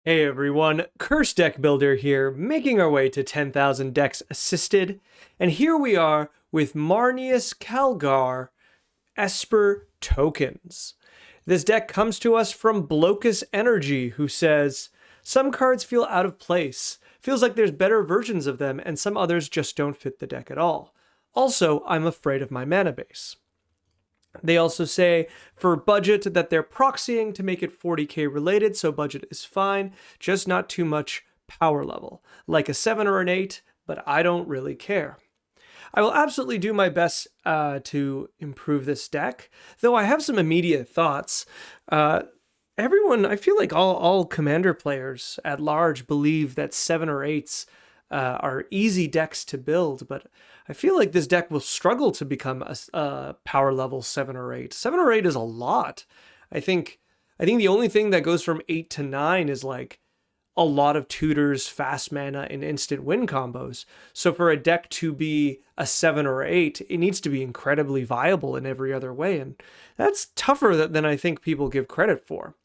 Hey everyone, Curse Deck Builder here, making our way to 10,000 decks assisted, and here we are with Marneus Calgar Esper Tokens. This deck comes to us from Blocus Energy, who says, some cards feel out of place, feels like there's better versions of them, and some others just don't fit the deck at all. Also, I'm afraid of my mana base. They also say for budget that they're proxying to make it 40k related, so budget is fine, just not too much power level, like a 7 or an 8, but I don't really care. I will absolutely do my best to improve this deck, though I have some immediate thoughts. Everyone, I feel like all Commander players at large believe that 7 or 8s are easy decks to build, but I feel like this deck will struggle to become a power level 7 or 8. 7 or 8 is a lot. I think the only thing that goes from 8 to 9 is like a lot of tutors, fast mana, and instant win combos. So for a deck to be a 7 or 8, it needs to be incredibly viable in every other way, and that's tougher than I think people give credit for.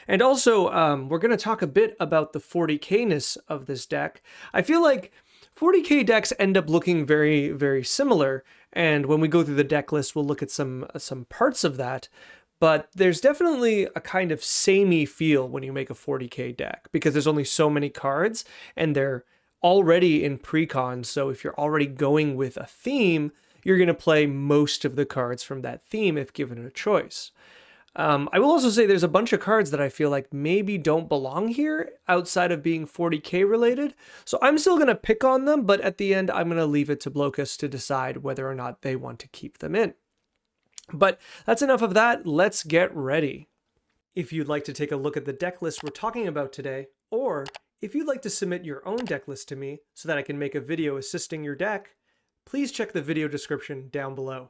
And also, we're going to talk a bit about the 40k-ness of this deck. I feel like 40k decks end up looking very, very similar, and when we go through the deck list, we'll look at some parts of that. But there's definitely a kind of samey feel when you make a 40k deck, because there's only so many cards, and they're already in precon, so if you're already going with a theme, you're going to play most of the cards from that theme if given a choice. I will also say there's a bunch of cards that I feel like maybe don't belong here outside of being 40k related. So I'm still going to pick on them, but at the end, I'm going to leave it to Blocus to decide whether or not they want to keep them in. But that's enough of that. Let's get ready. If you'd like to take a look at the deck list we're talking about today, or if you'd like to submit your own deck list to me so that I can make a video assisting your deck, please check the video description down below.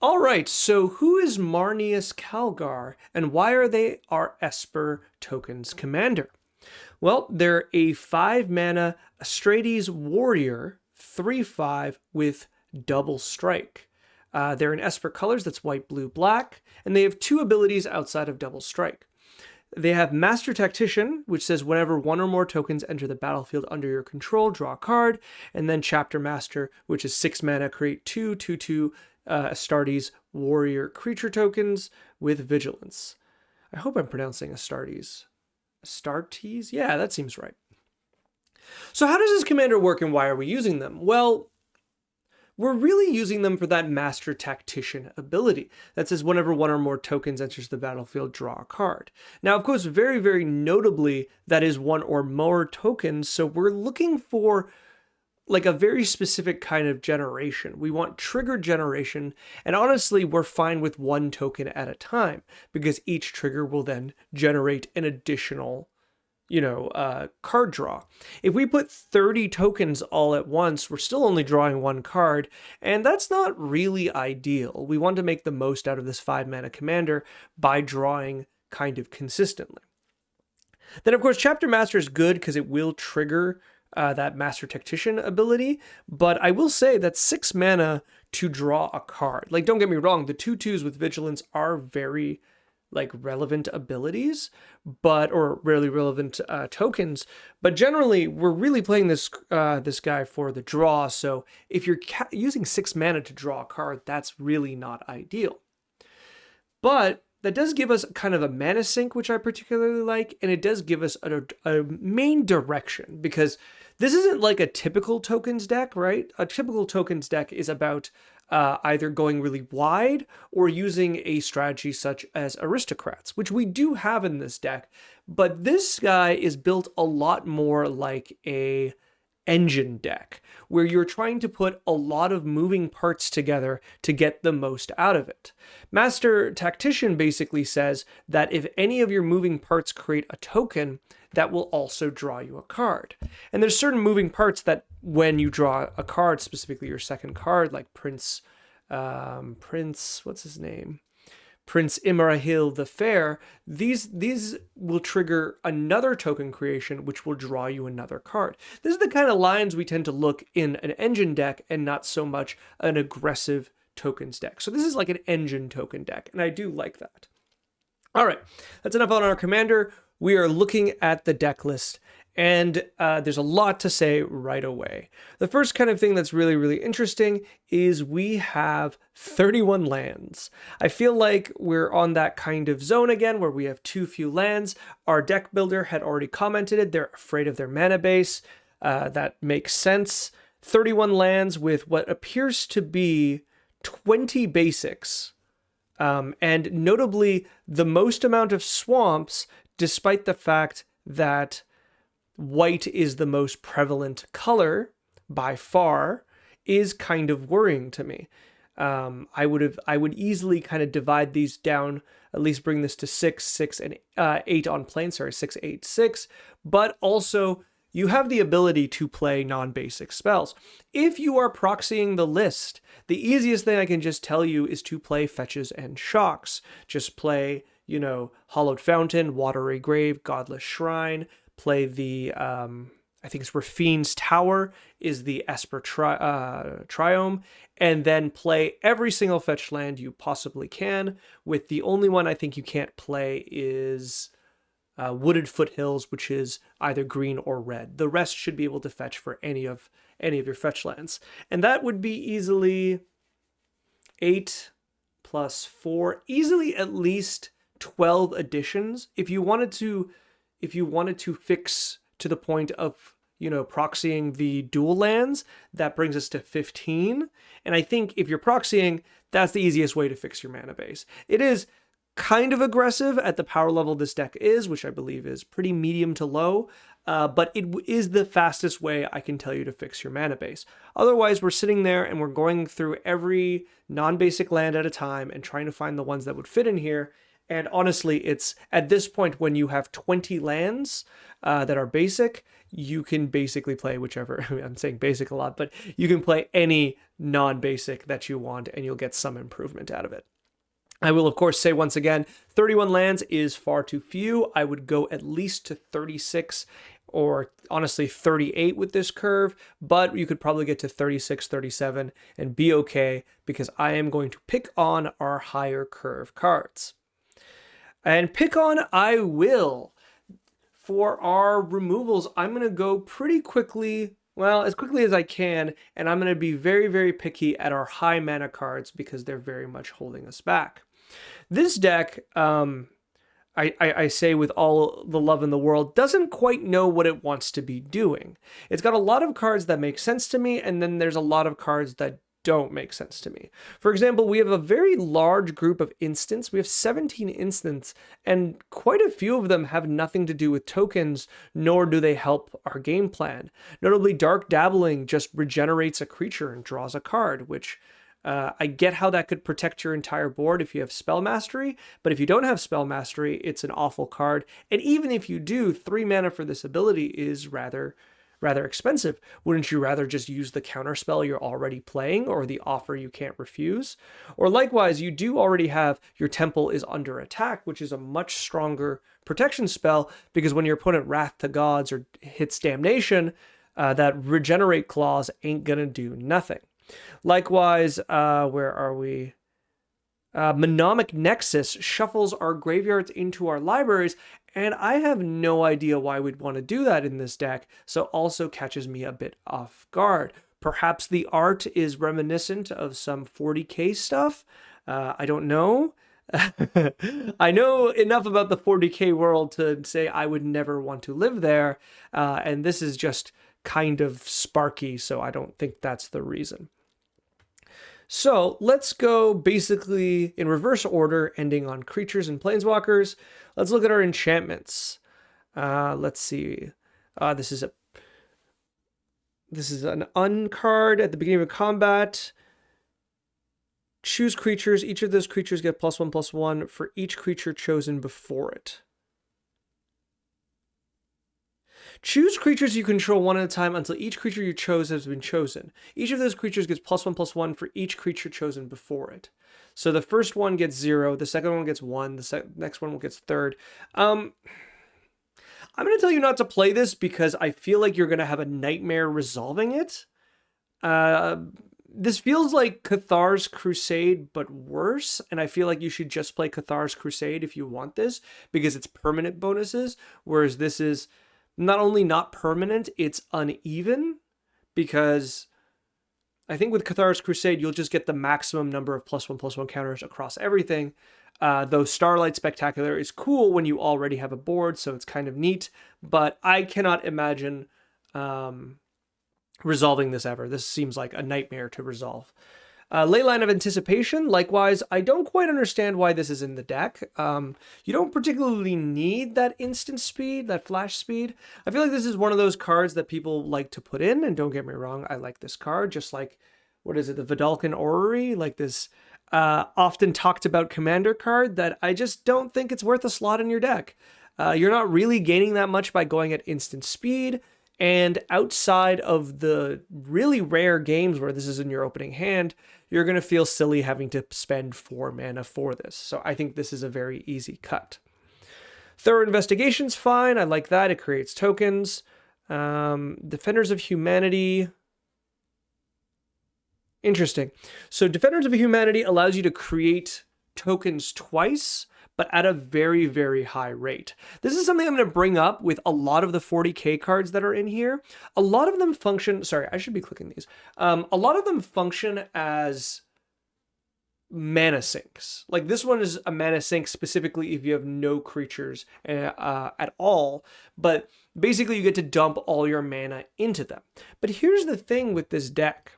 All right, so who is Marneus Calgar, and why are they our Esper Tokens commander? Well, they're a 5-mana Astrades warrior, 3/5 with double strike. They're in Esper colors, that's white, blue, black, and they have 2 abilities outside of double strike. They have Master Tactician, which says whenever 1 or more tokens enter the battlefield under your control, draw a card, and then Chapter Master, which is 6 mana, create 2/2/2 Astartes warrior creature tokens with vigilance. I hope I'm pronouncing Astartes. Astartes? Yeah, that seems right. So how does this commander work and why are we using them? Well, we're really using them for that Master Tactician ability that says whenever 1 or more tokens enters the battlefield, draw a card. Now, of course, very, very notably, that is 1 or more tokens, so we're looking for like a very specific kind of generation. We want trigger generation, and honestly, we're fine with 1 token at a time, because each trigger will then generate an additional, card draw. If we put 30 tokens all at once, we're still only drawing 1 card, and that's not really ideal. We want to make the most out of this 5-mana commander by drawing kind of consistently. Then, of course, Chapter Master is good because it will trigger that Master Tactician ability, but I will say that 6 mana to draw a card. Like, don't get me wrong, the 2/2s with Vigilance are very, relevant abilities, or really relevant tokens, but generally, we're really playing this guy for the draw, so if you're using 6 mana to draw a card, that's really not ideal. But that does give us kind of a mana sink, which I particularly like, and it does give us a main direction, because this isn't like a typical tokens deck, right? A typical tokens deck is about either going really wide or using a strategy such as aristocrats, which we do have in this deck, but this guy is built a lot more like a engine deck, where you're trying to put a lot of moving parts together to get the most out of it. Master Tactician basically says that if any of your moving parts create a token, that will also draw you a card. And there's certain moving parts that when you draw a card, specifically your second card, like Prince, what's his name? Prince Imrahil the Fair, these will trigger another token creation, which will draw you another card. This is the kind of lines we tend to look in an engine deck and not so much an aggressive tokens deck. So this is like an engine token deck, and I do like that. All right, that's enough on our commander. we are looking at the deck list, and there's a lot to say right away. The first kind of thing that's really, really interesting is we have 31 lands. I feel like we're on that kind of zone again where we have too few lands. Our deck builder had already commented it. They're afraid of their mana base. That makes sense. 31 lands with what appears to be 20 basics. And notably, the most amount of swamps, despite the fact that white is the most prevalent color by far, is kind of worrying to me. I would easily kind of divide these down, at least bring this to 6, 6, and 8 on plane. Sorry, 6, 8, 6. But also, you have the ability to play non-basic spells. If you are proxying the list, the easiest thing I can just tell you is to play fetches and shocks. Just play, you know, Hallowed Fountain, Watery Grave, Godless Shrine. Play the, I think it's Rafine's Tower is the Esper Triome. And then play every single fetch land you possibly can, with the only one I think you can't play is Wooded Foothills, which is either green or red. The rest should be able to fetch for any of your fetch lands. And that would be easily 8 plus 4, easily at least 12 additions. If you wanted to fix to the point of, you know, proxying the dual lands, that brings us to 15. And I think if you're proxying, that's the easiest way to fix your mana base. It is kind of aggressive at the power level this deck is, which I believe is pretty medium to low, but it is the fastest way I can tell you to fix your mana base. Otherwise, we're sitting there and we're going through every non-basic land at a time and trying to find the ones that would fit in here. And honestly, it's at this point when you have 20 lands that are basic, you can basically play whichever, I mean, I'm saying basic a lot, but you can play any non-basic that you want and you'll get some improvement out of it. I will, of course, say once again, 31 lands is far too few. I would go at least to 36 or honestly 38 with this curve, but you could probably get to 36, 37 and be okay because I am going to pick on our higher curve cards. And pick on I will. For our removals, I'm going to go pretty quickly, well, as quickly as I can, and I'm going to be very, very picky at our high mana cards because they're very much holding us back. This deck, I say with all the love in the world, doesn't quite know what it wants to be doing. It's got a lot of cards that make sense to me, and then there's a lot of cards that don't make sense to me. For example, we have a very large group of instants. We have 17 instants, and quite a few of them have nothing to do with tokens, nor do they help our game plan. Notably, Dark Dabbling just regenerates a creature and draws a card, which I get how that could protect your entire board if you have Spell Mastery, but if you don't have Spell Mastery, it's an awful card. And even if you do, 3 mana for this ability is rather expensive. Wouldn't you rather just use the counter spell you're already playing or the offer you can't refuse? Or likewise, you do already have your Temple is under attack, which is a much stronger protection spell because when your opponent Wrath to Gods or hits Damnation, that Regenerate clause ain't gonna do nothing. Likewise, where are we? Mnemonic Nexus shuffles our graveyards into our libraries, and I have no idea why we'd want to do that in this deck, so also catches me a bit off guard. Perhaps the art is reminiscent of some 40k stuff? I don't know. I know enough about the 40k world to say I would never want to live there, and this is just kind of sparky, so I don't think that's the reason. So let's go basically in reverse order, ending on creatures and planeswalkers. Let's look at our enchantments. Let's see. This is an uncard at the beginning of combat. Choose creatures. Each of those creatures get +1/+1 for each creature chosen before it. Choose creatures you control one at a time until each creature you chose has been chosen. Each of those creatures gets +1/+1 for each creature chosen before it. So the first one gets 0, the second one gets 1, the next one gets 3rd. I'm going to tell you not to play this because I feel like you're going to have a nightmare resolving it. this feels like Cathar's Crusade, but worse. And I feel like you should just play Cathar's Crusade if you want this, because it's permanent bonuses. Whereas this is not only not permanent, it's uneven, because I think with Cathar's Crusade, you'll just get the maximum number of +1/+1 counters across everything. Though Starlight Spectacular is cool when you already have a board, so it's kind of neat. But I cannot imagine resolving this ever. This seems like a nightmare to resolve. Leyline of Anticipation, likewise, I don't quite understand why this is in the deck. You don't particularly need that instant speed, that flash speed. I feel like this is one of those cards that people like to put in, and don't get me wrong, I like this card, just like, what is it, the Vidalcan Orrery, like this often talked about commander card that I just don't think it's worth a slot in your deck. You're not really gaining that much by going at instant speed. And outside of the really rare games where this is in your opening hand, you're going to feel silly having to spend 4 mana for this. So I think this is a very easy cut. Thorough Investigation's fine. I like that. It creates tokens. Defenders of Humanity. Interesting. So Defenders of Humanity allows you to create tokens twice, but at a very, very high rate. This is something I'm going to bring up with a lot of the 40k cards that are in here. A lot of them function, sorry, I should be clicking these. A lot of them function as mana sinks. Like this one is a mana sink specifically if you have no creatures at all, but basically you get to dump all your mana into them. But here's the thing with this deck.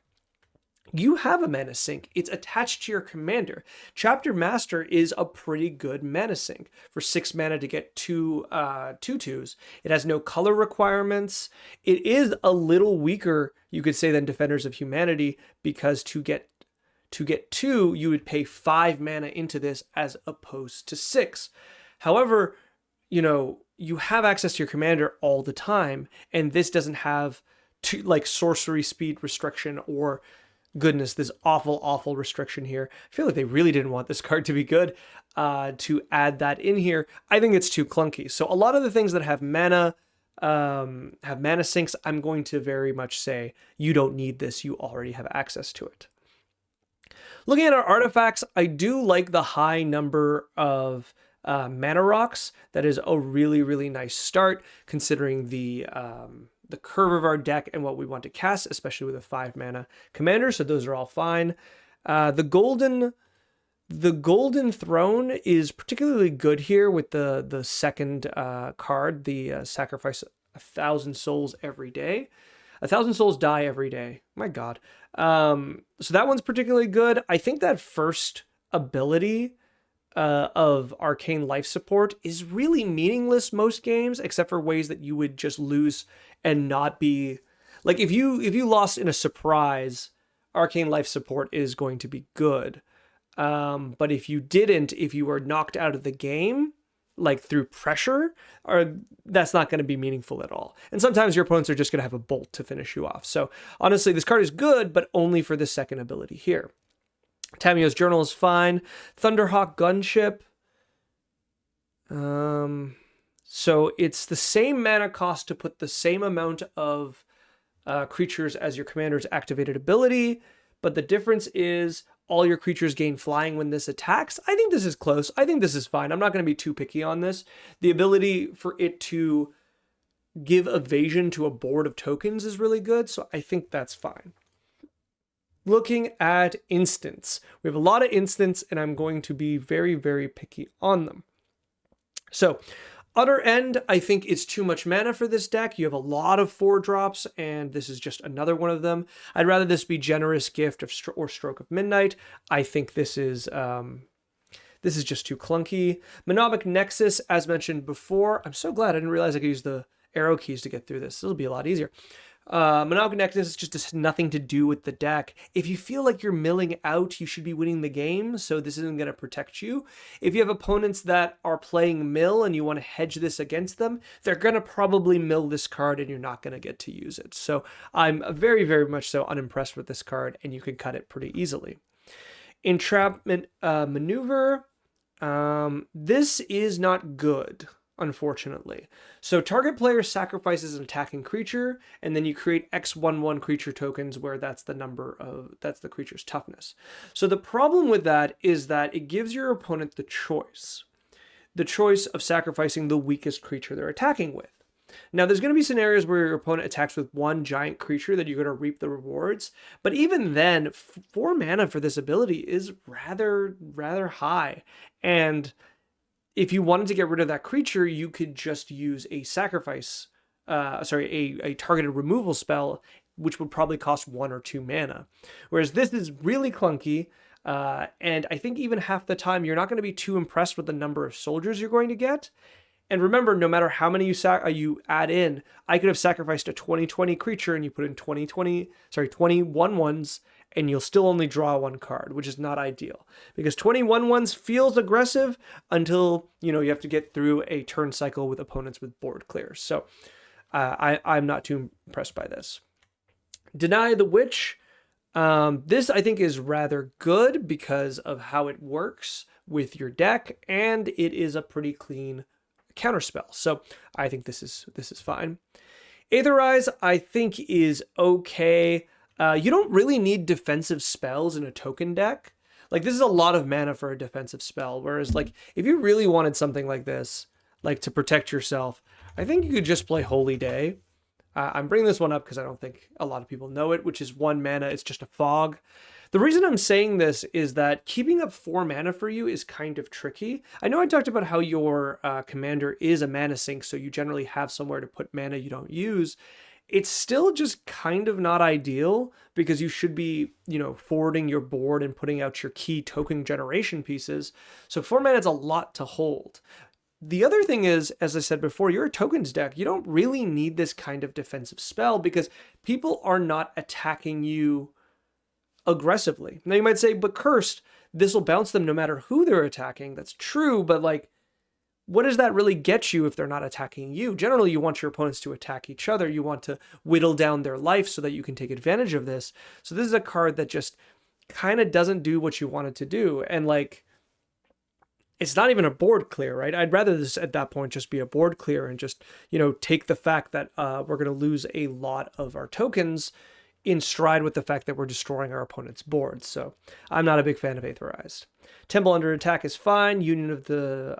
You have a mana sink. It's attached to your commander. Chapter Master is a pretty good mana sink for 6 mana to get 2 2/2s. It has no color requirements. It is a little weaker, you could say, than Defenders of Humanity, because to get 2, you would pay 5 mana into this as opposed to 6. However, you know, you have access to your commander all the time, and this doesn't have like sorcery speed restriction or, goodness, this awful restriction here. I feel like they really didn't want this card to be good to add that in here. I think it's too clunky. So a lot of the things that have mana sinks, I'm going to very much say you don't need this. You already have access to it. Looking at our artifacts, I do like the high number of mana rocks. That is a really, really nice start considering the curve of our deck and what we want to cast, especially with a 5 mana commander. So those are all fine. The golden throne is particularly good here with the second card, the sacrifice 1,000 souls every day. 1,000 souls die every day. My God. So that one's particularly good. I think that first ability of Arcane Life Support is really meaningless most games, except for ways that you would just lose and not be like, if you lost in a surprise, Arcane Life Support is going to be good. But if you didn't, if you were knocked out of the game, like through pressure, that's not going to be meaningful at all. And sometimes your opponents are just going to have a bolt to finish you off. So honestly, this card is good, but only for the second ability here. Tamiyo's Journal is fine. Thunderhawk Gunship. So it's the same mana cost to put the same amount of creatures as your commander's activated ability, but the difference is all your creatures gain flying when this attacks. I think this is close. I think this is fine. I'm not going to be too picky on this. The ability for it to give evasion to a board of tokens is really good, so I think that's fine. Looking at instants. We have a lot of instants, and I'm going to be very, very picky on them. So, Utter End, I think it's too much mana for this deck. You have a lot of 4-drops, and this is just another one of them. I'd rather this be Generous Gift or Stroke of Midnight. I think this is just too clunky. Mnemonic Nexus, as mentioned before. I'm so glad I didn't realize I could use the arrow keys to get through this. This will be a lot easier. Mnemonic Nexus just has nothing to do with the deck. If you feel like you're milling out, you should be winning the game, so this isn't going to protect you. If you have opponents that are playing mill and you want to hedge this against them, they're going to probably mill this card and you're not going to get to use it. So I'm very, very much so unimpressed with this card, and you can cut it pretty easily. Entrapment Maneuver. This is not good. unfortunately. So target player sacrifices an attacking creature, and then you create X11 creature tokens where that's the creature's toughness. So the problem with that is that it gives your opponent the choice of sacrificing the weakest creature they're attacking with. Now, there's going to be scenarios where your opponent attacks with one giant creature that you're going to reap the rewards, but even then, 4 mana for this ability is rather high. And if you wanted to get rid of that creature, you could just use a a targeted removal spell, which would probably cost 1 or 2 mana. Whereas this is really clunky, and I think even half the time you're not going to be too impressed with the number of soldiers you're going to get. And remember, no matter how many you add in, I could have sacrificed a 20/20 creature and you put in 21/1s, and you'll still only draw 1 card, which is not ideal. Because 21/1s feels aggressive until, you have to get through a turn cycle with opponents with board clears. So I'm not too impressed by this. Deny the Witch. This, I think, is rather good because of how it works with your deck, and it is a pretty clean counterspell. So I think this is fine. Aetherize, I think, is okay. You don't really need defensive spells in a token deck. Like, this is a lot of mana for a defensive spell, whereas, like, if you really wanted something like this, like to protect yourself, I think you could just play Holy Day. I'm bringing this one up because I don't think a lot of people know it, which is 1 mana. It's just a fog. The reason I'm saying this is that keeping up 4 mana for you is kind of tricky. I know I talked about how your commander is a mana sink, so you generally have somewhere to put mana you don't use. It's still just kind of not ideal because you should be, forwarding your board and putting out your key token generation pieces. So 4 mana is a lot to hold. The other thing is, as I said before, you're a tokens deck. You don't really need this kind of defensive spell because people are not attacking you aggressively. Now you might say, but Cursed, this will bounce them no matter who they're attacking. That's true, but like, what does that really get you if they're not attacking you? Generally, you want your opponents to attack each other. You want to whittle down their life so that you can take advantage of this. So this is a card that just kind of doesn't do what you want it to do. And like, it's not even a board clear, right? I'd rather this at that point just be a board clear and just, take the fact that we're going to lose a lot of our tokens in stride with the fact that we're destroying our opponent's board. So I'm not a big fan of Aetherized. Temple Under Attack is fine. Union of the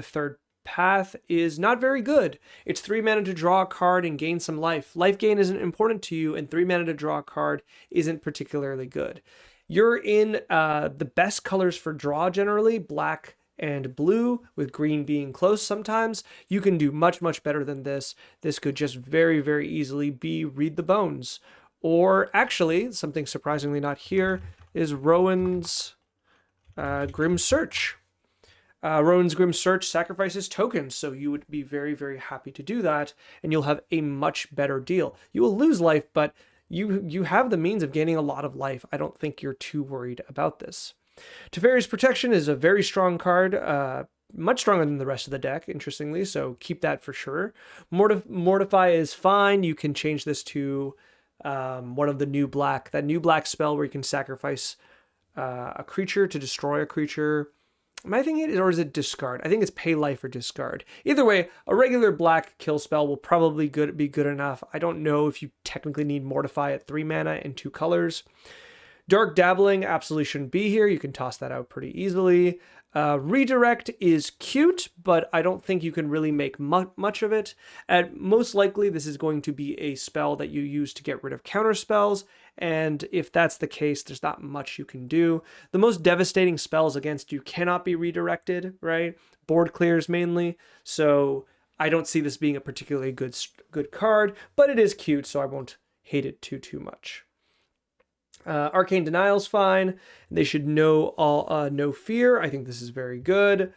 Third Path is not very good. It's 3 mana to draw a card and gain some life. Life gain isn't important to you, and 3 mana to draw a card isn't particularly good. You're in the best colors for draw generally, black and blue, with green being close sometimes. You can do much, much better than this. This could just very, very easily be Read the Bones. Or actually, something surprisingly not here, is Rowan's Grim Search. Rowan's Grim Search sacrifices tokens, so you would be very, very happy to do that, and you'll have a much better deal. You will lose life, but you have the means of gaining a lot of life. I don't think you're too worried about this. Teferi's Protection is a very strong card, much stronger than the rest of the deck, interestingly, so keep that for sure. Mortify is fine. You can change this to one of the that new black spell where you can sacrifice a creature to destroy a creature. Am I thinking it, or is it discard? I think it's pay life or discard. Either way, a regular black kill spell will probably be good enough. I don't know if you technically need Mortify at 3 mana and 2 colors. Dark Dabbling absolutely shouldn't be here. You can toss that out pretty easily. Redirect is cute, but I don't think you can really make much of it. And most likely, this is going to be a spell that you use to get rid of counter spells, and if that's the case, there's not much you can do. The most devastating spells against you cannot be redirected, right? Board clears mainly, so I don't see this being a particularly good card, but it is cute, so I won't hate it too much. Arcane Denial's fine. They should know No Fear. I think this is very good.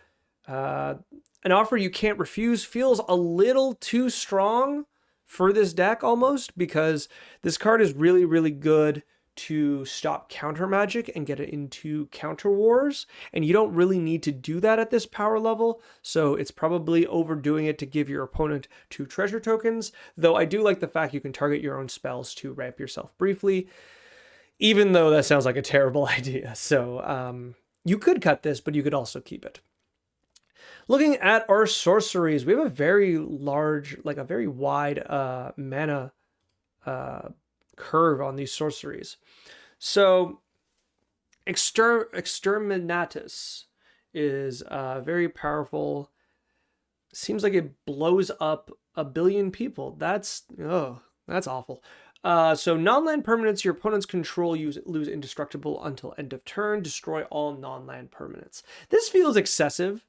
An Offer You Can't Refuse feels a little too strong for this deck almost, because this card is really, really good to stop counter magic and get it into counter wars, and you don't really need to do that at this power level, so it's probably overdoing it to give your opponent 2 treasure tokens, though I do like the fact you can target your own spells to ramp yourself briefly, even though that sounds like a terrible idea. So you could cut this, but you could also keep it. Looking at our sorceries, we have a very large, like a very wide mana curve on these sorceries. So Exterminatus is very powerful. Seems like it blows up 1 billion people. That's awful. So non-land permanents your opponents control lose indestructible until end of turn. Destroy all non-land permanents. This feels excessive.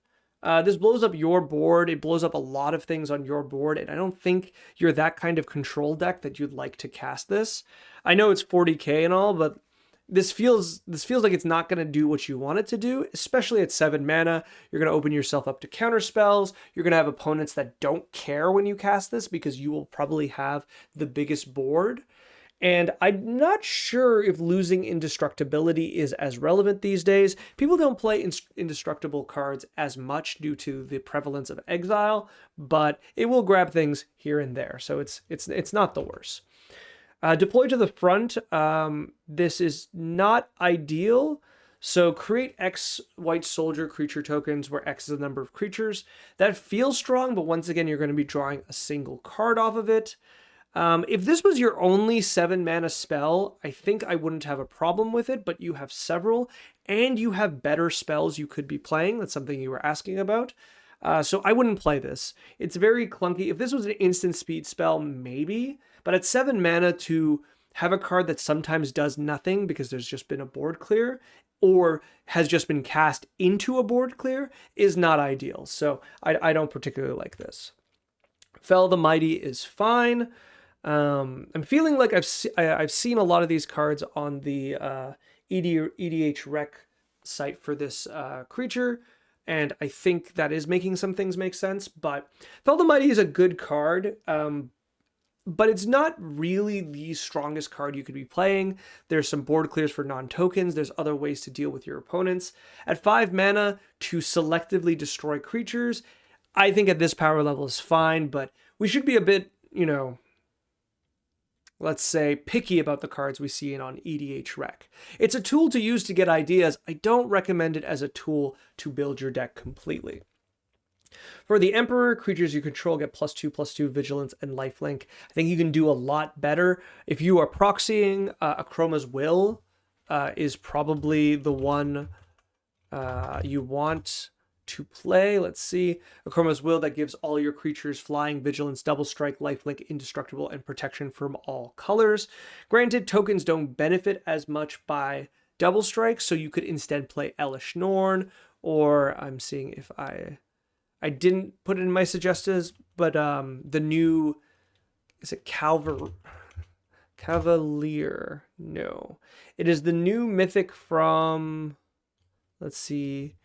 This blows up your board. It blows up a lot of things on your board, and I don't think you're that kind of control deck that you'd like to cast this. I know it's 40k and all, but this feels like it's not going to do what you want it to do, especially at 7 mana. You're going to open yourself up to counter spells. You're going to have opponents that don't care when you cast this because you will probably have the biggest board. And I'm not sure if losing indestructibility is as relevant these days. People don't play indestructible cards as much due to the prevalence of exile, but it will grab things here and there. So it's not the worst. Deploy to the front. This is not ideal. So create X white soldier creature tokens where X is the number of creatures. That feels strong, but once again, you're going to be drawing a single card off of it. If this was your only 7 mana spell, I think I wouldn't have a problem with it, but you have several, and you have better spells you could be playing. That's something you were asking about. So I wouldn't play this. It's very clunky. If this was an instant speed spell, maybe, but at 7 mana to have a card that sometimes does nothing because there's just been a board clear or has just been cast into a board clear is not ideal. So I don't particularly like this. Fell the Mighty is fine. I'm feeling like I've seen a lot of these cards on the EDH rec site for this creature, and I think that is making some things make sense. But Fell the Mighty is a good card, but it's not really the strongest card you could be playing. There's some board clears for non-tokens. There's other ways to deal with your opponents. At 5 mana to selectively destroy creatures, I think at this power level is fine, but we should be a bit, let's say, picky about the cards we see on EDH Rec. It's a tool to use to get ideas. I don't recommend it as a tool to build your deck completely. For the Emperor, creatures you control get +2/+2 Vigilance and Lifelink. I think you can do a lot better. If you are proxying, Akroma's Will is probably the one you want to play. Let's see. Akroma's Will that gives all your creatures flying, vigilance, double strike, lifelink, indestructible, and protection from all colors. Granted, tokens don't benefit as much by double strike, so you could instead play Elish Norn, or I'm seeing if I didn't put it in my suggestions, but the new, is it Cavalier? No. It is the new mythic from, let's see,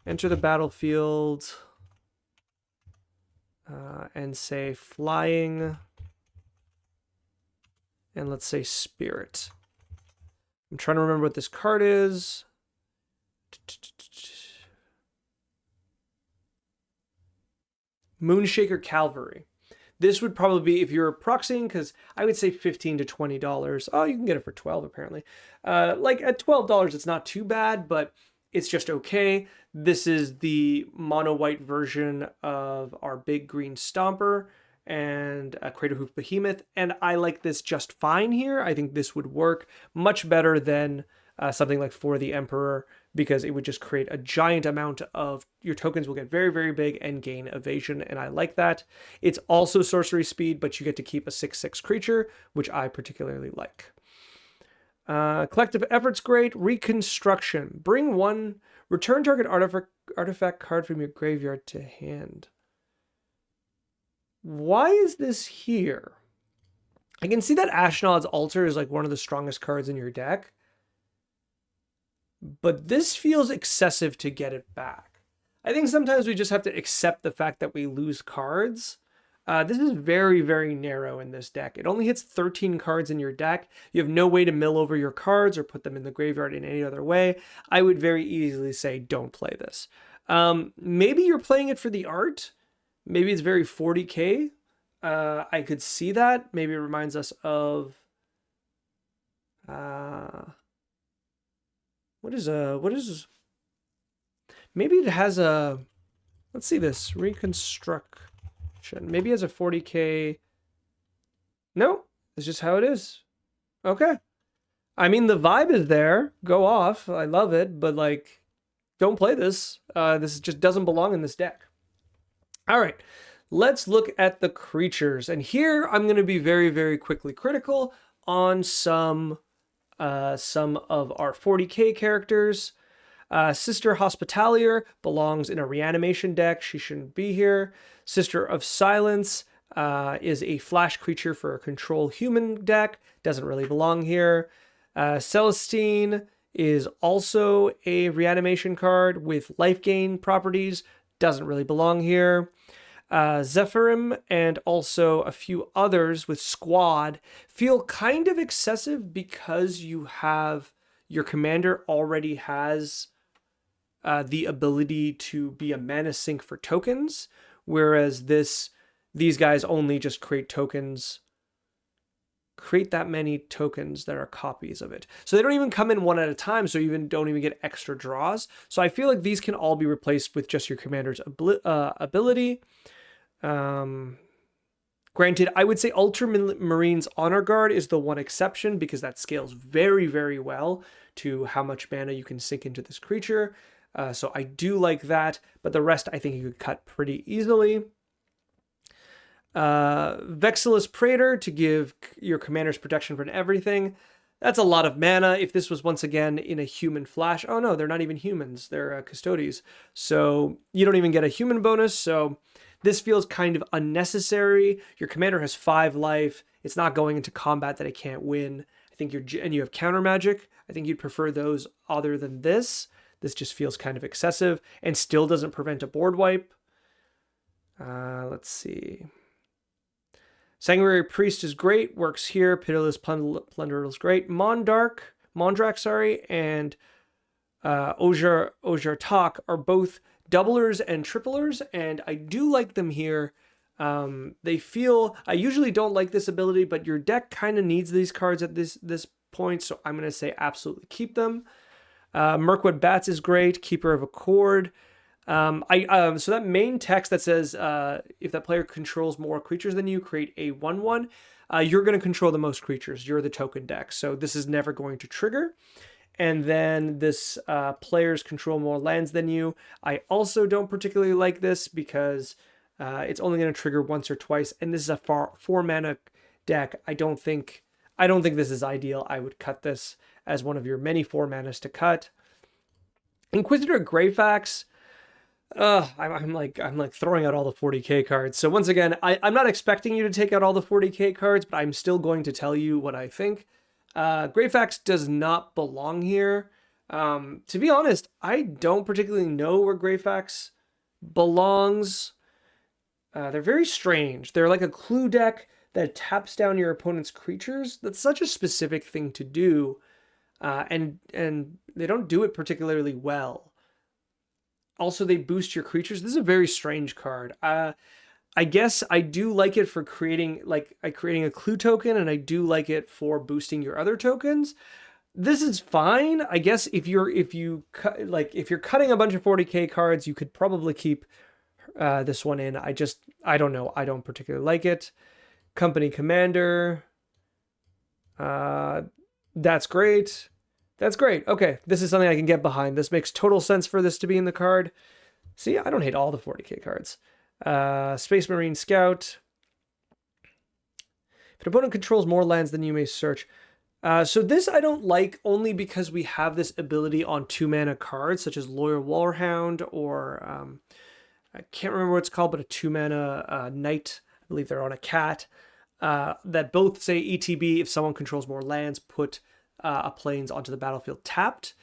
enter the battlefield and say flying, and let's say spirit. I'm trying to remember what this card is. Moonshaker Cavalry. This would probably be, if you're proxying, because I would say $15 to $20. Oh, you can get it for $12 apparently. Like at $12, it's not too bad, but it's just okay. This is the mono white version of our big green Stomper and a Crater Hoof Behemoth, and I like this just fine here. I think this would work much better than something like For the Emperor, because it would just create a giant amount of, your tokens will get very, very big and gain evasion, and I like that. It's also sorcery speed, but you get to keep a 6/6 creature, which I particularly like. Collective Effort's great. Reconstruction. Bring one, return target artifact card from your graveyard to hand. Why is this here? I can see that Ashnod's Altar is like one of the strongest cards in your deck, but this feels excessive to get it back. I think sometimes we just have to accept the fact that we lose cards. This is very, very narrow in this deck. It only hits 13 cards in your deck. You have no way to mill over your cards or put them in the graveyard in any other way. I would very easily say don't play this. Maybe you're playing it for the art. Maybe it's very 40k. I could see that. Maybe it reminds us of... What is... Maybe it has a... Let's see this. Reconstruction. Maybe as a 40k. No, it's just how it is. Okay. I mean, the vibe is there. Go off. I love it, but like, don't play this. This just doesn't belong in this deck. All right, let's look at the creatures. And here I'm going to be very, very quickly critical on some of our 40k characters. Sister Hospitalier belongs in a reanimation deck. She shouldn't be here. Sister of Silence is a flash creature for a control human deck. Doesn't really belong here. Celestine is also a reanimation card with life gain properties. Doesn't really belong here. Zephyrim and also a few others with Squad feel kind of excessive because your commander already has the ability to be a mana sink for tokens, whereas these guys only just create that many tokens that are copies of it. So they don't even come in one at a time, so you don't even get extra draws. So I feel like these can all be replaced with just your commander's ability. Granted, I would say Ultramarine's Honor Guard is the one exception because that scales very, very well to how much mana you can sink into this creature. So I do like that, but the rest I think you could cut pretty easily. Vexillus Praetor to give your commanders protection from everything. That's a lot of mana. If this was once again in a human flash, oh no, they're not even humans. They're Custodes. So you don't even get a human bonus. So this feels kind of unnecessary. Your commander has 5 life. It's not going into combat that it can't win. I think and you have counter magic. I think you'd prefer those other than this. This just feels kind of excessive and still doesn't prevent a board wipe. Let's see. Sanguinary Priest is great, works here. Pitiless Plunderer is great. Mondrak, and Ojar Tak are both doublers and triplers, and I do like them here. I usually don't like this ability, but your deck kind of needs these cards at this point, so I'm going to say absolutely keep them. Mirkwood Bats is great. Keeper of Accord. So that main text that says if that player controls more creatures than you, create a 1/1. You're going to control the most creatures. You're the token deck, so this is never going to trigger. And then this players control more lands than you. I also don't particularly like this because it's only going to trigger once or twice, and this is a 4 mana deck. I don't think this is ideal. I would cut this as one of your many 4 manas to cut. Inquisitor Greyfax. I'm like throwing out all the 40k cards. So once again, I'm not expecting you to take out all the 40k cards, but I'm still going to tell you what I think. Greyfax does not belong here. To be honest, I don't particularly know where Greyfax belongs. They're very strange. They're like a clue deck that taps down your opponent's creatures. That's such a specific thing to do, and they don't do it particularly well. Also, they boost your creatures. This is a very strange card. I guess I do like it for creating a clue token, and I do like it for boosting your other tokens. This is fine. I guess if you're cutting a bunch of 40k cards, you could probably keep this one in. I don't know. I don't particularly like it. Company Commander. That's great. That's great. Okay, this is something I can get behind. This makes total sense for this to be in the card. See, I don't hate all the 40k cards. Space Marine Scout. If an opponent controls more lands than you may search. So this I don't like only because we have this ability on 2 mana cards, such as Loyal Warhound or I can't remember what it's called, but a 2 mana Knight. I believe they're on a cat. That both say ETB, if someone controls more lands, put a plains onto the battlefield tapped.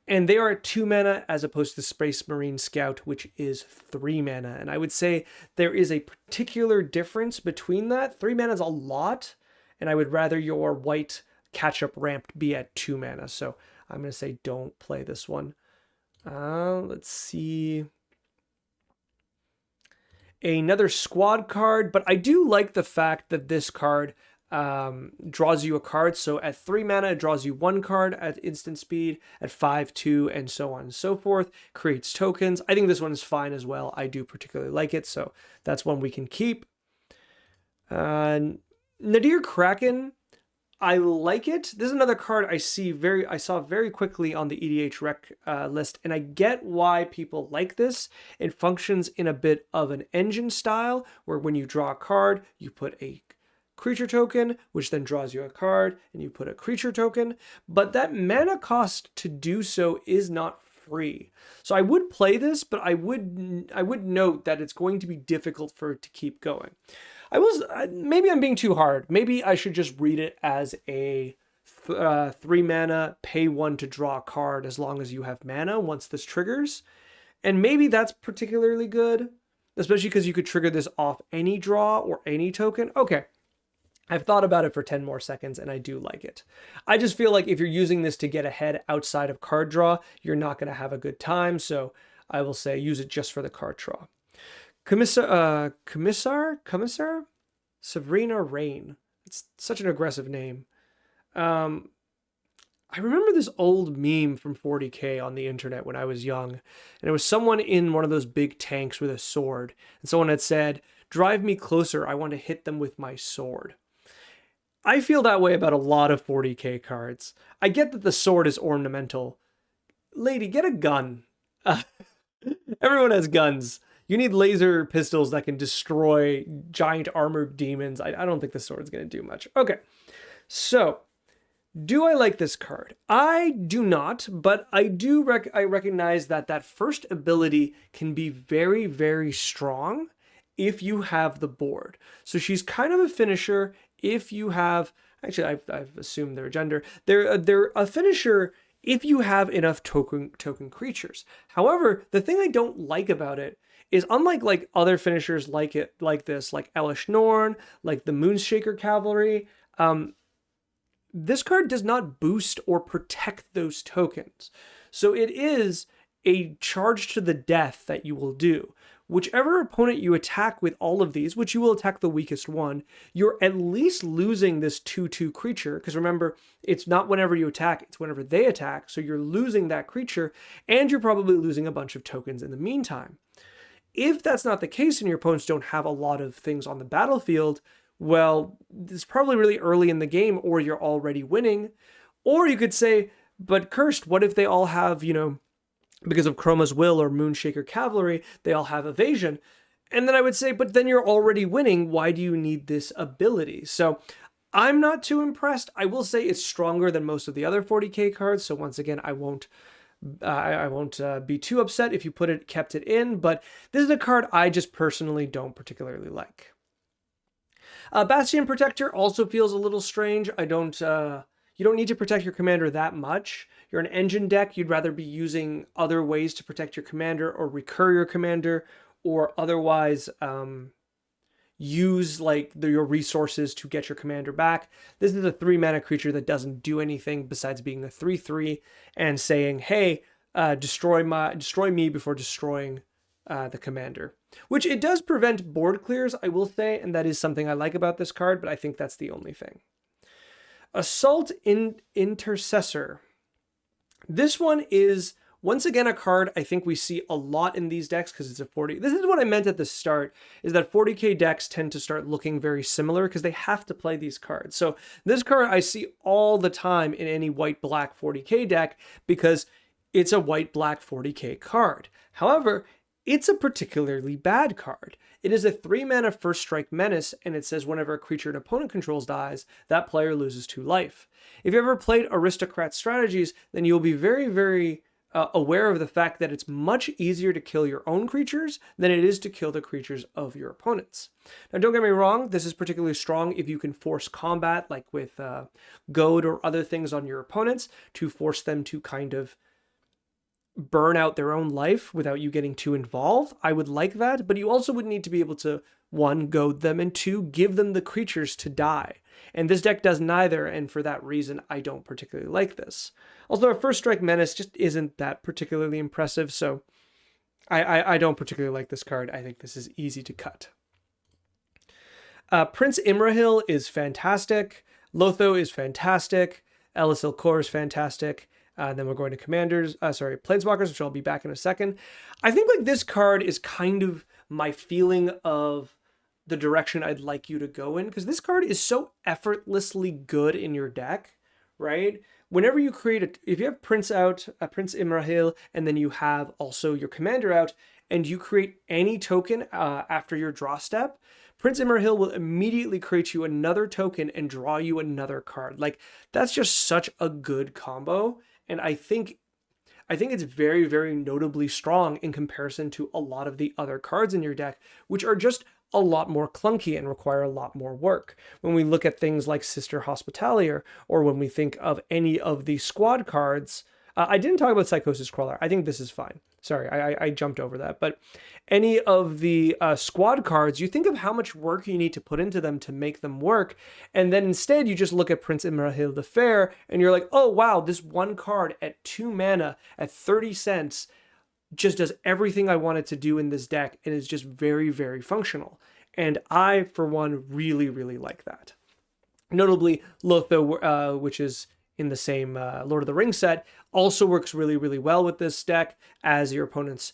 And they are at 2 mana as opposed to Space Marine Scout, which is 3 mana. And I would say there is a particular difference between that. 3 mana is a lot, and I would rather your white catch-up ramp be at 2 mana. So I'm going to say don't play this one. Let's see. Another Squad card, but I do like the fact that this card draws you a card. So at 3 mana, it draws you 1 card at instant speed, at 5, 2, and so on and so forth. Creates tokens. I think this one is fine as well. I do particularly like it, so that's one we can keep. Nadir Kraken, I like it. This is another card I saw very quickly on the EDH rec list, and I get why people like this. It functions in a bit of an engine style, where when you draw a card, you put a creature token, which then draws you a card, and you put a creature token. But that mana cost to do so is not free. So I would play this, but I would note that it's going to be difficult for it to keep going. Maybe I'm being too hard. Maybe I should just read it as a 3 mana, pay 1 to draw a card as long as you have mana once this triggers. And maybe that's particularly good, especially because you could trigger this off any draw or any token. Okay, I've thought about it for 10 more seconds and I do like it. I just feel like if you're using this to get ahead outside of card draw, you're not going to have a good time. So I will say use it just for the card draw. Commissar? Sabrina Rain. It's such an aggressive name. I remember this old meme from 40K on the internet when I was young, and it was someone in one of those big tanks with a sword, and someone had said, "Drive me closer, I want to hit them with my sword." I feel that way about a lot of 40K cards. I get that the sword is ornamental. Lady, get a gun. Everyone has guns. You need laser pistols that can destroy giant armored demons. I don't think the sword's going to do much. Okay, so do I like this card? I do not, but I do I recognize that that first ability can be very, very strong if you have the board. So she's kind of a finisher if you have... Actually, I've assumed their gender. They're a finisher if you have enough token creatures. However, the thing I don't like about it is unlike like other finishers like this, like Elish Norn, like the Moonshaker Cavalry, this card does not boost or protect those tokens. So it is a charge to the death that you will do. Whichever opponent you attack with all of these, which you will attack the weakest one, you're at least losing this 2/2 creature, because remember, it's not whenever you attack, it's whenever they attack, so you're losing that creature, and you're probably losing a bunch of tokens in the meantime. If that's not the case and your opponents don't have a lot of things on the battlefield, well, it's probably really early in the game, or you're already winning. Or you could say, but Cursed, what if they all have, because of Chroma's Will or Moonshaker Cavalry, they all have evasion? And then I would say, but then you're already winning. Why do you need this ability? So I'm not too impressed. I will say it's stronger than most of the other 40K cards. So once again, I won't be too upset if you kept it in, but this is a card I just personally don't particularly like. Bastion Protector also feels a little strange. You don't need to protect your commander that much. You're an engine deck. You'd rather be using other ways to protect your commander or recur your commander, or otherwise use your resources to get your commander back. This is a 3 mana creature that doesn't do anything besides being a 3/3 and saying, hey, destroy me before destroying the commander. Which it does prevent board clears, I will say, and that is something I like about this card, but I think that's the only thing. Assault Intercessor. This one is, once again, a card I think we see a lot in these decks because it's a 40. This is what I meant at the start, is that 40K decks tend to start looking very similar because they have to play these cards. So this card I see all the time in any white-black 40K deck because it's a white-black 40K card. However, it's a particularly bad card. It is a 3 mana first strike menace, and it says whenever a creature an opponent controls dies, that player loses 2 life. If you ever played Aristocrat Strategies, then you'll be very, very aware of the fact that it's much easier to kill your own creatures than it is to kill the creatures of your opponents. Now, don't get me wrong, this is particularly strong if you can force combat, like with Goad or other things on your opponents, to force them to kind of burn out their own life without you getting too involved. I would like that, but you also would need to be able to, 1, goad them, and 2, give them the creatures to die. And this deck does neither, and for that reason, I don't particularly like this. Also, a first strike menace just isn't that particularly impressive, so I don't particularly like this card. I think this is easy to cut. Prince Imrahil is fantastic. Lotho is fantastic. Elisel Kor is fantastic. Then we're going to commanders, planeswalkers, which I'll be back in a second. I think like this card is kind of my feeling of the direction I'd like you to go in, because this card is so effortlessly good in your deck, right? Whenever you create if you have Prince out, Prince Imrahil, and then you have also your commander out, and you create any token after your draw step, Prince Imrahil will immediately create you another token and draw you another card. Like, that's just such a good combo. And I think it's very, very notably strong in comparison to a lot of the other cards in your deck, which are just a lot more clunky and require a lot more work. When we look at things like Sister Hospitalier, or when we think of any of the squad cards, I didn't talk about Psychosis Crawler. I think this is fine. Sorry, I jumped over that. But any of the squad cards, you think of how much work you need to put into them to make them work. And then instead, you just look at Prince Imrahil the Fair, and you're like, oh, wow, this one card at 2 mana at 30 cents just does everything I want it to do in this deck, and is just very, very functional. And I, for one, really, really like that. Notably, Lotho, which is in the same Lord of the Rings set, also works really, really well with this deck. As your opponents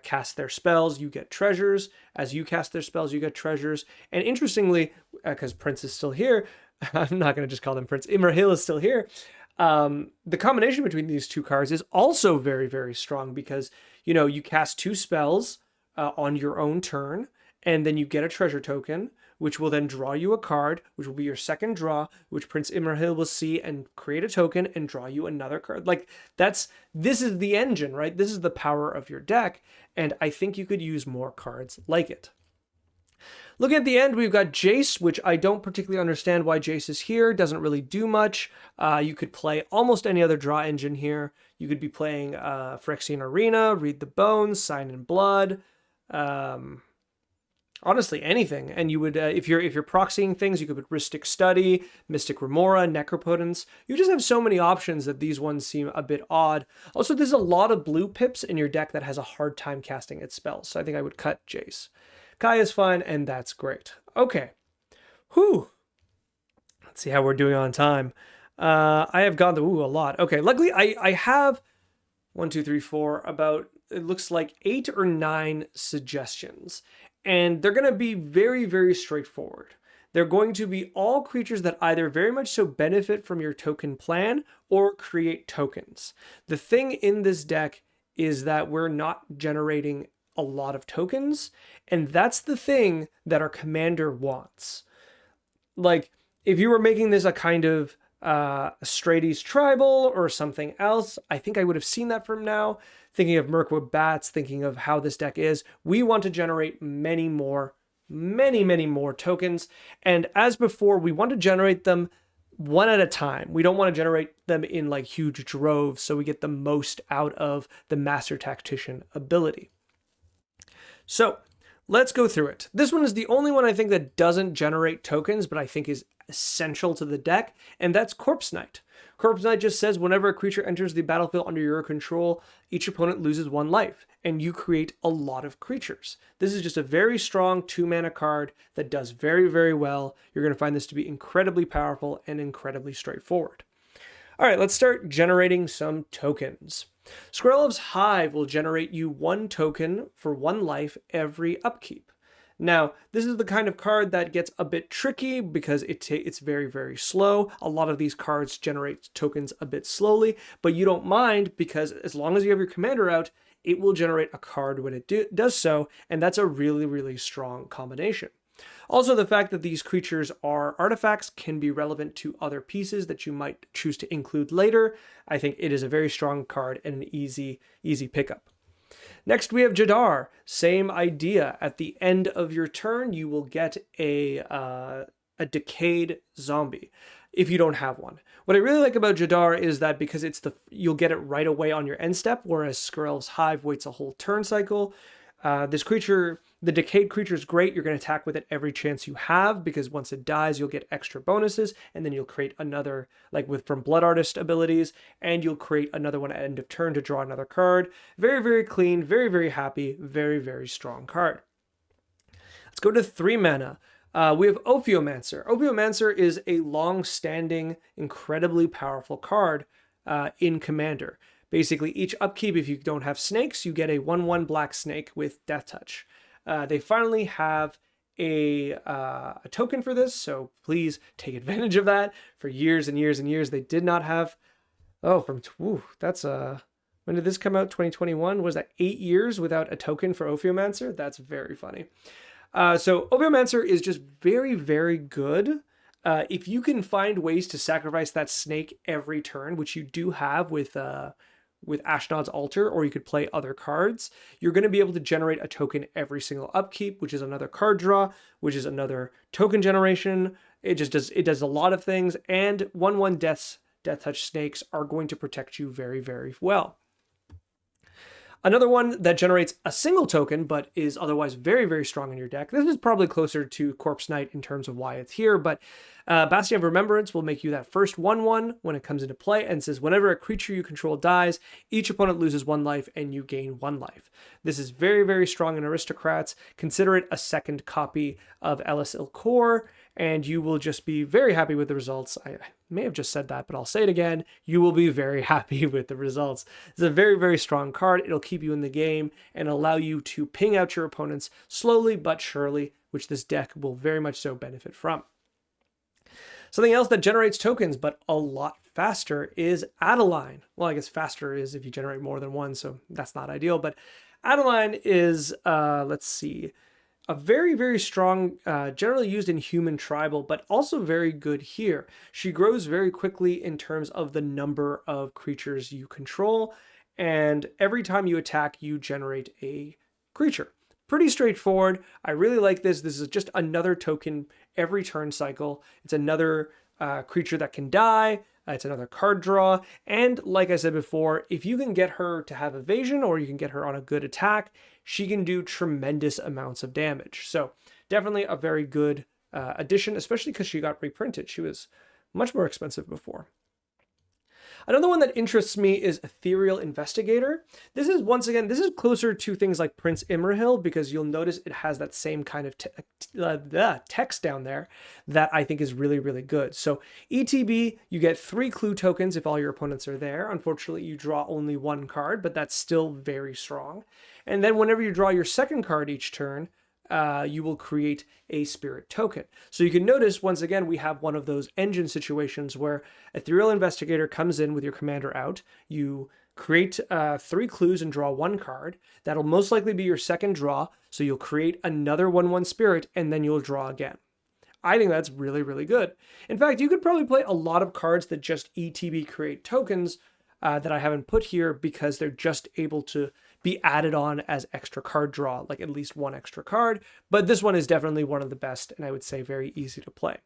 cast their spells, you get treasures. As you cast their spells, you get treasures. And interestingly, because Prince is still here, I'm not going to just call them Prince, Imrahil is still here. The combination between these two cards is also very, very strong, because, you know, you cast 2 spells on your own turn, and then you get a treasure token, which will then draw you a card, which will be your second draw, which Prince Imrahil will see and create a token and draw you another card. Like, this is the engine, right? This is the power of your deck, and I think you could use more cards like it. Looking at the end, we've got Jace, which I don't particularly understand why Jace is here. Doesn't really do much. You could play almost any other draw engine here. You could be playing Phyrexian Arena, Read the Bones, Sign in Blood. Honestly, anything. And you would, if you're proxying things, you could put Rhystic Study, Mystic Remora, Necropotence. You just have so many options that these ones seem a bit odd. Also, there's a lot of blue pips in your deck that has a hard time casting its spells, so I think I would cut Jace. Kai is fine, and that's great. Okay. Whew. Let's see how we're doing on time. I have gone through a lot. Okay, luckily I have 1, 2, 3, 4, about, it looks like 8 or 9 suggestions. And they're going to be very, very straightforward. They're going to be all creatures that either very much so benefit from your token plan or create tokens. The thing in this deck is that we're not generating a lot of tokens, and that's the thing that our commander wants. Like, if you were making this a kind of Strades Tribal or something else, I think I would have seen that from now. Thinking of Mirkwood Bats, thinking of how this deck is, we want to generate many more tokens. And as before, we want to generate them one at a time. We don't want to generate them in like huge droves, so we get the most out of the Master Tactician ability. So let's go through it. This one is the only one I think that doesn't generate tokens, but I think is essential to the deck, and that's Corpse Knight. Corpse Knight just says whenever a creature enters the battlefield under your control, each opponent loses 1 life, and you create a lot of creatures. This is just a very strong 2-mana card that does very, very well. You're going to find this to be incredibly powerful and incredibly straightforward. All right, let's start generating some tokens. Skrelv's Hive will generate you 1 token for 1 life every upkeep. Now, this is the kind of card that gets a bit tricky because it's very, very slow. A lot of these cards generate tokens a bit slowly, but you don't mind because as long as you have your commander out, it will generate a card when it does so, and that's a really, really strong combination. Also, the fact that these creatures are artifacts can be relevant to other pieces that you might choose to include later. I think it is a very strong card and an easy pickup. Next, we have Jadar. Same idea. At the end of your turn, you will get a decayed zombie if you don't have one. What I really like about Jadar is that because you'll get it right away on your end step, whereas Skrelv's Hive waits a whole turn cycle. This creature, the decayed creature, is great. You're going to attack with it every chance you have because once it dies, you'll get extra bonuses, and then you'll create another, like from Blood Artist abilities, and you'll create another one at end of turn to draw another card. Very, very clean, very, very happy, very, very strong card. Let's go to 3 mana. We have Ophiomancer. Ophiomancer is a long-standing, incredibly powerful card in Commander. Basically, each upkeep, if you don't have snakes, you get a 1/1 black snake with Death Touch. They finally have a token for this, so please take advantage of that. For years and years and years, they did not have. Oh, that's when did this come out? 2021? Was that 8 years without a token for Ophiomancer? That's very funny. So Ophiomancer is just very, very good. If you can find ways to sacrifice that snake every turn, which you do have with Ashnod's Altar, or you could play other cards, you're going to be able to generate a token every single upkeep, which is another card draw, which is another token generation. It does a lot of things, and 1/1 Death Touch snakes are going to protect you very, very well. Another one that generates a single token, but is otherwise very, very strong in your deck. This is probably closer to Corpse Knight in terms of why it's here, but Bastion of Remembrance will make you that first 1/1 when it comes into play, and says whenever a creature you control dies, each opponent loses 1 life and you gain 1 life. This is very, very strong in Aristocrats. Consider it a second copy of Elis Ilkor, and you will just be very happy with the results. I may have just said that, but I'll say it again. You will be very happy with the results. It's a very, very strong card. It'll keep you in the game and allow you to ping out your opponents slowly but surely, which this deck will very much so benefit from. Something else that generates tokens, but a lot faster, is Adeline. Well, I guess faster is if you generate more than one, so that's not ideal. But Adeline is, let's see, a very, very strong, generally used in human tribal, but also very good here. She grows very quickly in terms of the number of creatures you control, and every time you attack, you generate a creature. Pretty straightforward. I really like this. This is just another token every turn cycle. It's another creature that can die. It's another card draw. And like I said before, if you can get her to have evasion, or you can get her on a good attack, she can do tremendous amounts of damage. So definitely a very good addition, especially because she got reprinted. She was much more expensive before. Another one that interests me is Ethereal Investigator. This is, once again, this is closer to things like Prince Imrahil, because you'll notice it has that same kind of text down there that I think is really, really good. So ETB, you get 3 clue tokens if all your opponents are there. Unfortunately, you draw only 1 card, but that's still very strong. And then whenever you draw your second card each turn, you will create a spirit token. So you can notice, once again, we have one of those engine situations where Ethereal Investigator comes in with your commander out. You create 3 clues and draw 1 card. That'll most likely be your second draw. So you'll create another 1/1 spirit, and then you'll draw again. I think that's really, really good. In fact, you could probably play a lot of cards that just ETB create tokens that I haven't put here, because they're just able to be added on as extra card draw, like at least 1 extra card. But this one is definitely one of the best, and I would say very easy to play.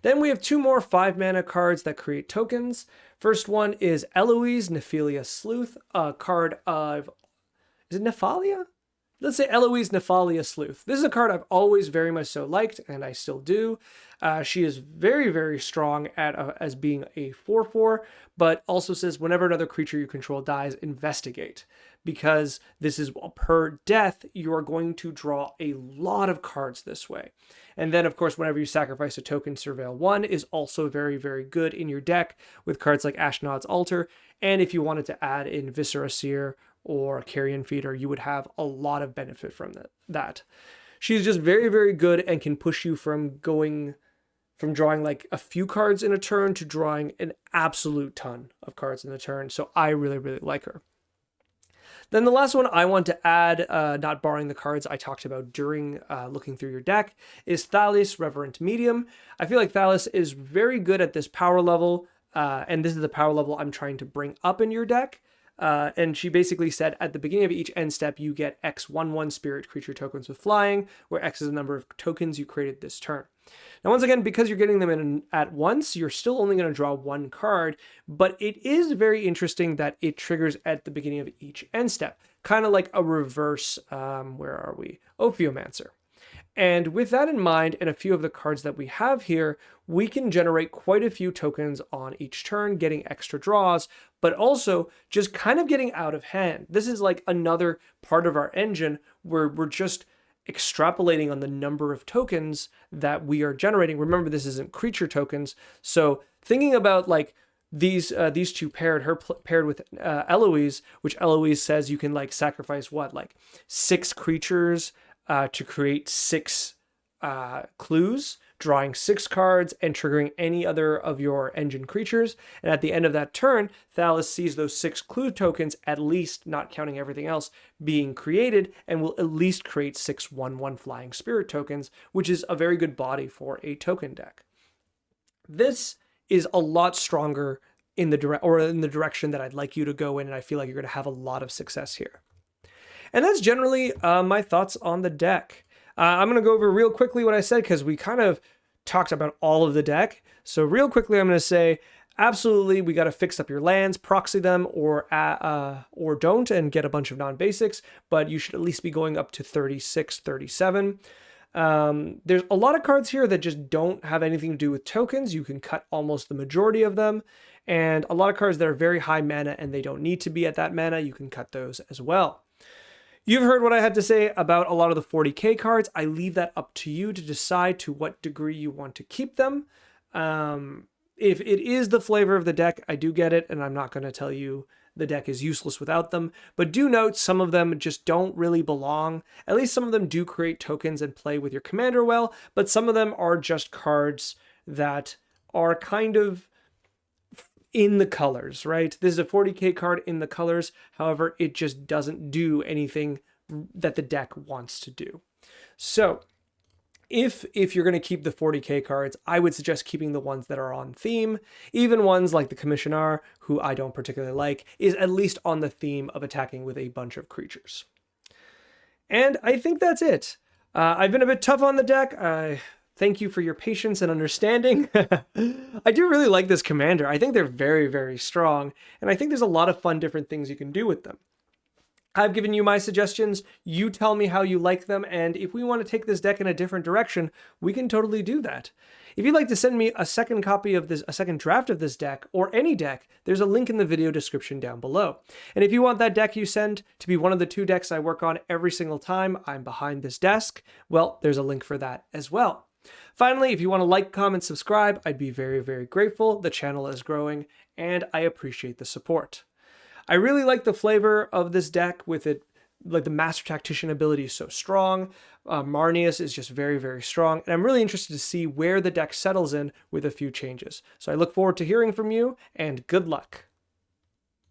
Then we have 2 more 5-mana cards that create tokens. First one is Eloise Nephalia Sleuth, a card of, is it Nephalia? Let's say Eloise Nephalia Sleuth. This is a card I've always very much so liked, and I still do. She is very, very strong as being a 4/4, but also says whenever another creature you control dies, investigate. Because this is per death, you are going to draw a lot of cards this way. And then, of course, whenever you sacrifice a token, Surveil 1 is also very, very good in your deck with cards like Ashnod's Altar. And if you wanted to add in Viscera Seer or Carrion Feeder, you would have a lot of benefit from that. She's just very, very good and can push you from drawing like a few cards in a turn to drawing an absolute ton of cards in a turn. So I really, really like her. Then the last one I want to add, not borrowing the cards I talked about during looking through your deck, is Thalis, Reverent Medium. I feel like Thalis is very good at this power level, and this is the power level I'm trying to bring up in your deck. And she basically said at the beginning of each end step, you get X 1/1 spirit creature tokens with flying, where X is the number of tokens you created this turn. Now, once again, because you're getting them in at once, you're still only going to draw 1 card, but it is very interesting that it triggers at the beginning of each end step, kind of like a reverse, where are we? Ophiomancer. And with that in mind, and a few of the cards that we have here, we can generate quite a few tokens on each turn, getting extra draws, but also just kind of getting out of hand. This is like another part of our engine where we're just extrapolating on the number of tokens that we are generating. Remember, this isn't creature tokens. So thinking about like these two paired with Eloise, which Eloise says you can like sacrifice what, like 6 creatures to create 6 clues, drawing 6 cards and triggering any other of your engine creatures. And at the end of that turn, Thalas sees those 6 clue tokens, at least, not counting everything else, being created, and will at least create 6 1/1 flying spirit tokens, which is a very good body for a token deck. This is a lot stronger in the direction that I'd like you to go in, and I feel like you're going to have a lot of success here. And that's generally my thoughts on the deck. I'm going to go over real quickly what I said because we kind of talked about all of the deck. So real quickly, I'm going to say, absolutely, we got to fix up your lands, proxy them, or don't, and get a bunch of non-basics, but you should at least be going up to 36, 37. There's a lot of cards here that just don't have anything to do with tokens. You can cut almost the majority of them. And a lot of cards that are very high mana and they don't need to be at that mana, you can cut those as well. You've heard what I had to say about a lot of the 40k cards. I leave that up to you to decide to what degree you want to keep them. If it is the flavor of the deck, I do get it, and I'm not going to tell you the deck is useless without them. But do note some of them just don't really belong. At least some of them do create tokens and play with your commander well, but some of them are just cards that are kind of in the colors, right? This is a 40k card in the colors. However, it just doesn't do anything that the deck wants to do. So if you're going to keep the 40k cards, I would suggest keeping the ones that are on theme. Even ones like the Commissioner, who I don't particularly like, is at least on the theme of attacking with a bunch of creatures. And I think that's it. I've been a bit tough on the deck. Thank you for your patience and understanding. I do really like this commander. I think they're very, very strong, and I think there's a lot of fun different things you can do with them. I've given you my suggestions. You tell me how you like them, and if we want to take this deck in a different direction, we can totally do that. If you'd like to send me a second copy of this, a second draft of this deck, or any deck, there's a link in the video description down below. And if you want that deck you send to be one of the 2 decks I work on every single time I'm behind this desk, well, there's a link for that as well. Finally, if you want to like, comment, subscribe, I'd be very, very grateful. The channel is growing, and I appreciate the support. I really like the flavor of this deck with it, like the Master Tactician ability is so strong. Marneus is just very, very strong, and I'm really interested to see where the deck settles in with a few changes. So I look forward to hearing from you, and good luck.